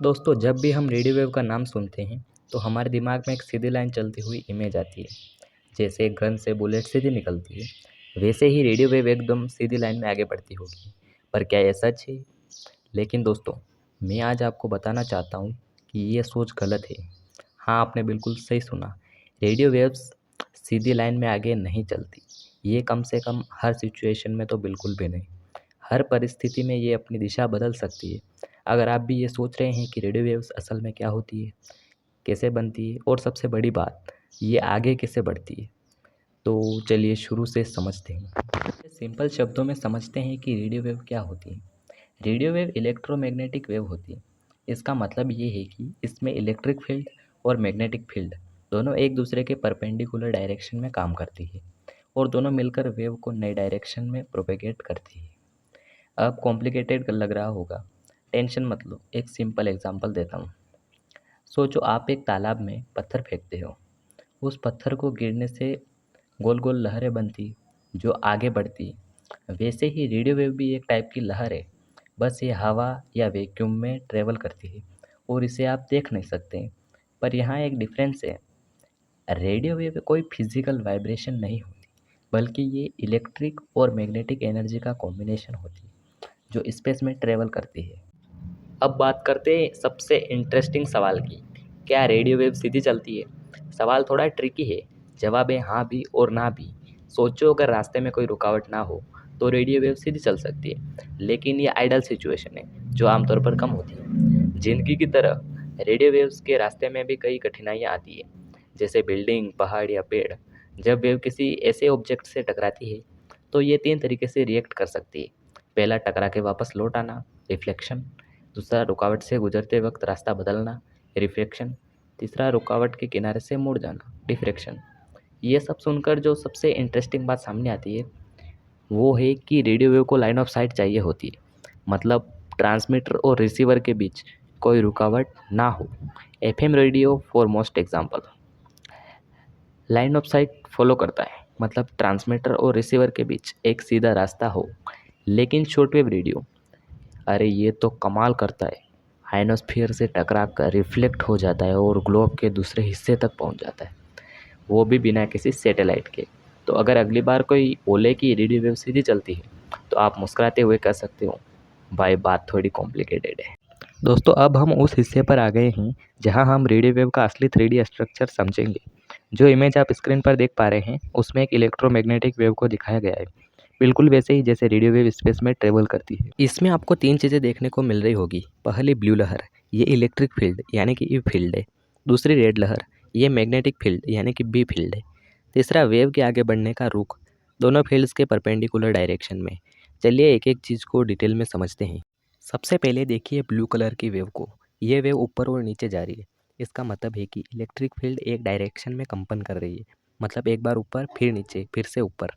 दोस्तों, जब भी हम रेडियो वेव का नाम सुनते हैं तो हमारे दिमाग में एक सीधी लाइन चलती हुई इमेज आती है। जैसे एक गन से बुलेट सीधी निकलती है, वैसे ही रेडियो वेव एकदम सीधी लाइन में आगे बढ़ती होगी। पर क्या ये सच है? लेकिन दोस्तों, मैं आज आपको बताना चाहता हूँ कि ये सोच गलत है। हाँ, आपने बिल्कुल सही सुना। रेडियो वेव्स सीधी लाइन में आगे नहीं चलती। ये कम से कम हर सिचुएशन में तो बिल्कुल भी नहीं। हर परिस्थिति में ये अपनी दिशा बदल सकती है। अगर आप भी ये सोच रहे हैं कि रेडियो वेव्स असल में क्या होती है, कैसे बनती है और सबसे बड़ी बात, ये आगे कैसे बढ़ती है, तो चलिए शुरू से समझते हैं। सिंपल शब्दों में समझते हैं कि रेडियो वेव क्या होती है। रेडियो वेव इलेक्ट्रोमैग्नेटिक वेव होती है। इसका मतलब ये है कि इसमें इलेक्ट्रिक फील्ड और मैग्नेटिक फील्ड दोनों एक दूसरे के परपेंडिकुलर डायरेक्शन में काम करती है और दोनों मिलकर वेव को नई डायरेक्शन में प्रोपेगेट करती है। अब कॉम्प्लिकेटेड लग रहा होगा, टेंशन मत लो, एक सिंपल एग्जांपल देता हूँ। सोचो आप एक तालाब में पत्थर फेंकते हो। उस पत्थर को गिरने से गोल गोल लहरें बनती जो आगे बढ़ती। वैसे ही रेडियो वेव भी एक टाइप की लहर है, बस ये हवा या वैक्यूम में ट्रेवल करती है और इसे आप देख नहीं सकते। पर यहाँ एक डिफरेंस है, रेडियो वेव कोई फिजिकल वाइब्रेशन नहीं होती, बल्कि ये इलेक्ट्रिक और मैग्नेटिक एनर्जी का कॉम्बिनेशन होती है जो स्पेस में ट्रेवल करती है। अब बात करते हैं सबसे इंटरेस्टिंग सवाल की, क्या रेडियो वेव सीधी चलती है? सवाल थोड़ा ट्रिकी है। जवाब है हाँ भी और ना भी। सोचो अगर रास्ते में कोई रुकावट ना हो तो रेडियो वेव सीधी चल सकती है, लेकिन ये आइडल सिचुएशन है जो आमतौर पर कम होती है। जिंदगी की तरह रेडियो वेव्स के रास्ते में भी कई कठिनाइयाँ आती है, जैसे बिल्डिंग, पहाड़ या पेड़। जब वेव किसी ऐसे ऑब्जेक्ट से टकराती है तो ये 3 तरीके से रिएक्ट कर सकती है। पहला, टकरा के वापस लौट आना, रिफ्लेक्शन। दूसरा, रुकावट से गुजरते वक्त रास्ता बदलना, रिफ्लेक्शन। तीसरा, रुकावट के किनारे से मुड़ जाना, डिफ्रेक्शन। ये सब सुनकर जो सबसे इंटरेस्टिंग बात सामने आती है वो है कि रेडियो वेव को लाइन ऑफ साइट चाहिए होती है, मतलब ट्रांसमीटर और रिसीवर के बीच कोई रुकावट ना हो। FM radio for most example line of site follow करता है, मतलब ट्रांसमीटर और रिसीवर के बीच एक सीधा रास्ता हो। लेकिन शॉर्टवेव रेडियो, अरे ये तो कमाल करता है। आयनोस्फीयर से टकरा कर रिफ्लेक्ट हो जाता है और ग्लोब के दूसरे हिस्से तक पहुंच जाता है, वो भी बिना किसी सैटेलाइट के। तो अगर अगली बार कोई बोले कि रेडियो वेव सीधी चलती है तो आप मुस्कुराते हुए कह सकते हो, भाई बात थोड़ी कॉम्प्लिकेटेड है। दोस्तों, अब हम उस हिस्से पर आ गए हैं जहां हम रेडियो वेव का असली 3D स्ट्रक्चर समझेंगे। जो इमेज आप स्क्रीन पर देख पा रहे हैं उसमें एक इलेक्ट्रोमैग्नेटिक वेव को दिखाया गया है, बिल्कुल वैसे ही जैसे रेडियो वेव स्पेस में ट्रेवल करती है। इसमें आपको 3 चीज़ें देखने को मिल रही होगी। पहली, ब्लू लहर, ये इलेक्ट्रिक फील्ड यानी कि ई फील्ड है। दूसरी, रेड लहर, ये मैग्नेटिक फील्ड यानी कि बी फील्ड है। तीसरा, वेव के आगे बढ़ने का रुख, दोनों फील्ड्स के परपेंडिकुलर डायरेक्शन में। चलिए एक एक चीज़ को डिटेल में समझते हैं। सबसे पहले देखिए ब्लू कलर की वेव को। ये वेव ऊपर और नीचे जा रही है। इसका मतलब है कि इलेक्ट्रिक फील्ड एक डायरेक्शन में कंपन कर रही है, मतलब एक बार ऊपर फिर नीचे फिर से ऊपर।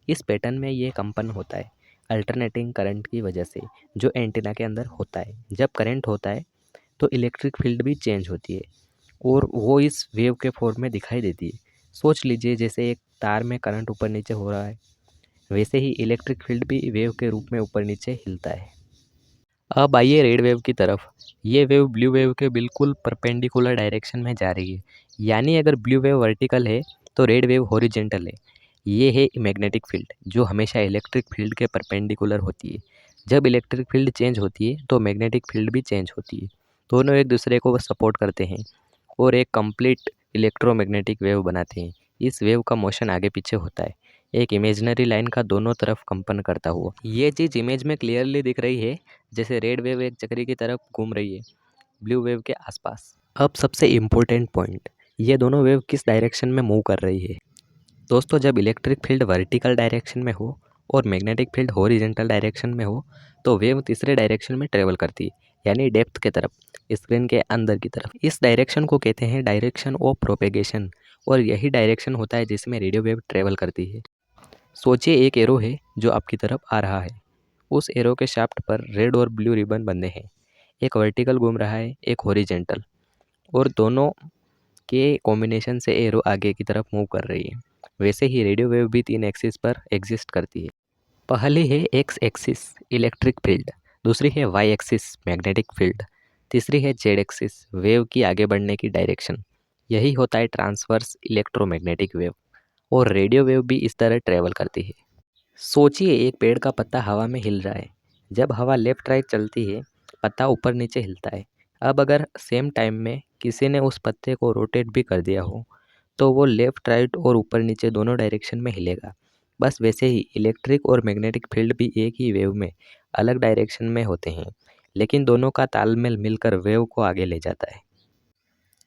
इस पैटर्न में ये कंपन होता है अल्टरनेटिंग करंट की वजह से, जो एंटीना के अंदर होता है। जब करंट होता है तो इलेक्ट्रिक फील्ड भी चेंज होती है और वो इस वेव के फॉर्म में दिखाई देती है। सोच लीजिए जैसे एक तार में करंट ऊपर नीचे हो रहा है, वैसे ही इलेक्ट्रिक फील्ड भी वेव के रूप में ऊपर नीचे हिलता है। अब आइए रेड वेव की तरफ। ये वेव ब्लू वेव के बिल्कुल परपेंडिकुलर डायरेक्शन में जा रही है, यानी अगर ब्लू वेव वर्टिकल है तो रेड वेव हॉरिजेंटल है। ये है मैग्नेटिक फील्ड जो हमेशा इलेक्ट्रिक फील्ड के परपेंडिकुलर होती है। जब इलेक्ट्रिक फील्ड चेंज होती है तो मैग्नेटिक फील्ड भी चेंज होती है। दोनों एक दूसरे को सपोर्ट करते हैं और एक कंप्लीट इलेक्ट्रोमैग्नेटिक वेव बनाते हैं। इस वेव का मोशन आगे पीछे होता है, एक इमेजिनरी लाइन का दोनों तरफ कंपन करता हुआ। ये चीज़ इमेज में क्लियरली दिख रही है, जैसे रेड वेव एक चक्री की तरफ घूम रही है ब्लू वेव के आसपास। अब सबसे इम्पोर्टेंट पॉइंट, ये दोनों वेव किस डायरेक्शन में मूव कर रही है। दोस्तों, जब इलेक्ट्रिक फील्ड वर्टिकल डायरेक्शन में हो और मैग्नेटिक फील्ड हॉरिजेंटल डायरेक्शन में हो तो वेव तीसरे डायरेक्शन में ट्रेवल करती है, यानी डेप्थ के तरफ, स्क्रीन के अंदर की तरफ। इस डायरेक्शन को कहते हैं डायरेक्शन ऑफ प्रोपेगेशन, और यही डायरेक्शन होता है जिसमें रेडियो वेव ट्रेवल करती है। सोचिए एक एरो है जो आपकी तरफ आ रहा है। उस एरो के शाफ्ट पर रेड और ब्लू रिबन बंधे हैं, एक वर्टिकल घूम रहा है, एक हॉरिजेंटल, और दोनों के कॉम्बिनेशन से एरो आगे की तरफ मूव कर रही है। वैसे ही रेडियो वेव भी 3 एक्सिस पर एग्जिस्ट करती है। पहली है एक्स एक्सिस इलेक्ट्रिक फील्ड, दूसरी है वाई एक्सिस मैग्नेटिक फील्ड, तीसरी है जेड एक्सिस, वेव की आगे बढ़ने की डायरेक्शन। यही होता है ट्रांसवर्स इलेक्ट्रोमैग्नेटिक वेव, और रेडियो वेव भी इस तरह ट्रेवल करती है। सोचिए एक पेड़ का पत्ता हवा में हिल रहा है। जब हवा लेफ्ट राइट चलती है, पत्ता ऊपर नीचे हिलता है। अब अगर सेम टाइम में किसी ने उस पत्ते को रोटेट भी कर दिया हो, तो वो लेफ्ट राइट और ऊपर नीचे दोनों डायरेक्शन में हिलेगा। बस वैसे ही इलेक्ट्रिक और मैग्नेटिक फील्ड भी एक ही वेव में अलग डायरेक्शन में होते हैं, लेकिन दोनों का तालमेल मिलकर वेव को आगे ले जाता है।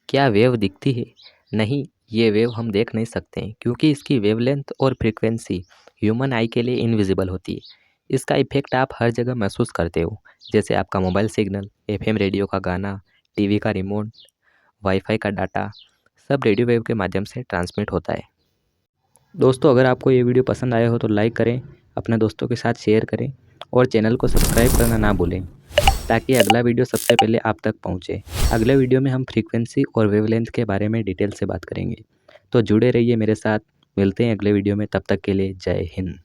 क्या वेव दिखती है? नहीं, ये वेव हम देख नहीं सकते हैं, क्योंकि इसकी वेवलेंथ और फ्रीक्वेंसी ह्यूमन आई के लिए इनविजिबल होती है। इसका इफेक्ट आप हर जगह महसूस करते हो, जैसे आपका मोबाइल सिग्नल, एफएम रेडियो का गाना, टीवी का रिमोट, वाईफाई का डाटा, सब रेडियो वेव के माध्यम से ट्रांसमिट होता है। दोस्तों, अगर आपको ये वीडियो पसंद आया हो तो लाइक करें, अपने दोस्तों के साथ शेयर करें और चैनल को सब्सक्राइब करना ना भूलें, ताकि अगला वीडियो सबसे पहले आप तक पहुंचे। अगले वीडियो में हम फ्रीक्वेंसी और वेवलेंथ के बारे में डिटेल से बात करेंगे। तो जुड़े रहिए मेरे साथ। मिलते हैं अगले वीडियो में, तब तक के लिए जय हिंद।